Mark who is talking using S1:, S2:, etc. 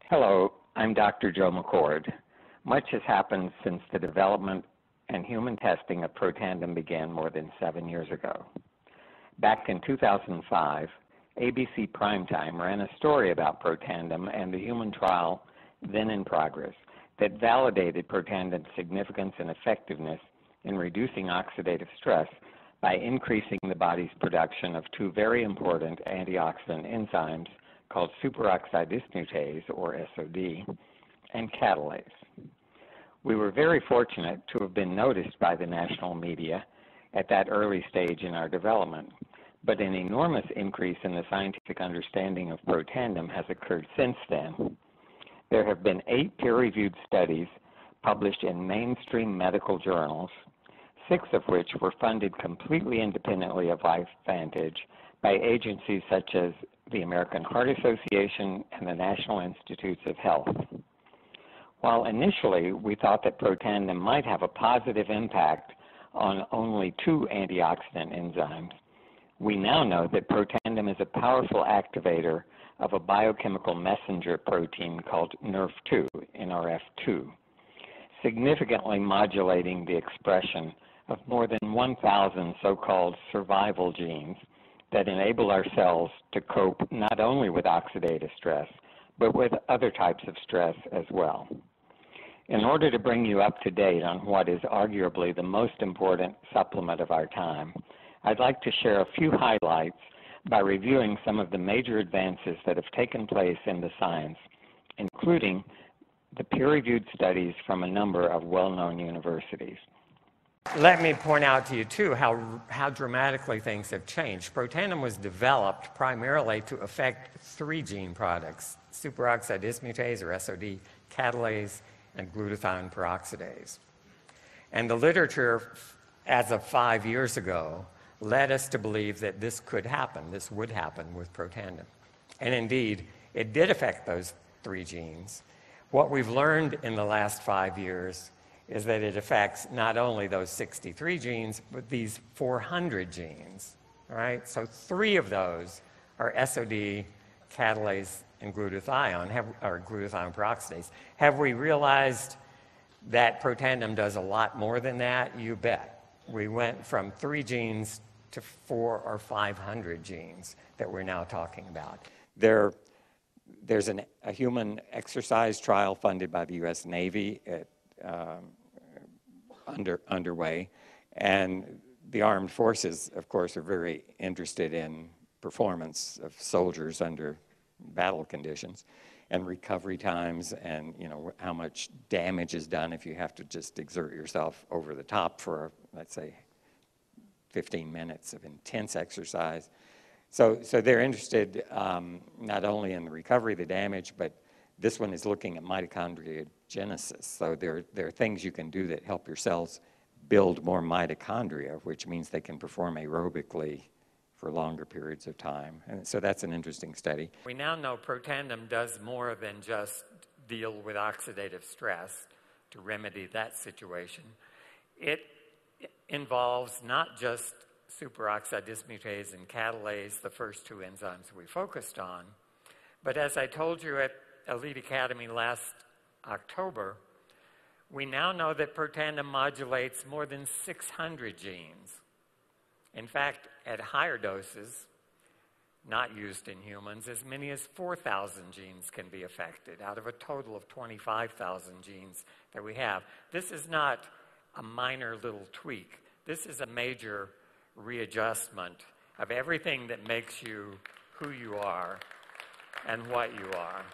S1: Hello, I'm Dr. Joe McCord. Much has happened since the development and human testing of Protandim began more than 7 years ago. Back in 2005, ABC Primetime ran a story about Protandim and the human trial then in progress that validated Protandim's significance and effectiveness in reducing oxidative stress by increasing the body's production of two very important antioxidant enzymes called superoxide dismutase, or SOD, and catalase. We were very fortunate to have been noticed by the national media at that early stage in our development, but an enormous increase in the scientific understanding of Protandim has occurred since then. There have been 8 peer-reviewed studies published in mainstream medical journals, 6 of which were funded completely independently of LifeVantage by agencies such as the American Heart Association and the National Institutes of Health. While initially we thought that Protandim might have a positive impact on only 2 antioxidant enzymes, we now know that Protandim is a powerful activator of a biochemical messenger protein called NRF2, NRF2, significantly modulating the expression of more than 1,000 so-called survival genes that enable our cells to cope not only with oxidative stress, but with other types of stress as well. In order to bring you up to date on what is arguably the most important supplement of our time, I'd like to share a few highlights by reviewing some of the major advances that have taken place in the science, including the peer-reviewed studies from a number of well-known universities.
S2: Let me point out to you, too, how dramatically things have changed. Protandim was developed primarily to affect 3 gene products: superoxide dismutase, or SOD, catalase, and glutathione peroxidase. And the literature, as of 5 years ago, led us to believe that this could happen, this would happen with Protandim. And indeed, it did affect those 3 genes. What we've learned in the last 5 years is that it affects not only those 63 genes, but these 400 genes, right? So 3 of those are SOD, catalase, and glutathione, or glutathione peroxidase. Have we realized that Protandim does a lot more than that? You bet. We went from 3 genes to 400 or 500 genes that we're now talking about. There's a human exercise trial funded by the U.S. Navy underway, and the armed forces, of course, are very interested in performance of soldiers under battle conditions and recovery times, and how much damage is done if you have to just exert yourself over the top for, let's say, 15 minutes of intense exercise. So they're interested not only in the recovery, the damage, but this one is looking at mitochondriogenesis. So there are things you can do that help your cells build more mitochondria, which means they can perform aerobically for longer periods of time. And so that's an interesting study. We now know Protandim does more than just deal with oxidative stress to remedy that situation. It involves not just superoxide dismutase and catalase, the first 2 enzymes we focused on, but as I told you at Elite Academy last October, we now know that Protandim modulates more than 600 genes. In fact, at higher doses, not used in humans, as many as 4,000 genes can be affected out of a total of 25,000 genes that we have. This is not a minor little tweak. This is a major readjustment of everything that makes you who you are and what you are.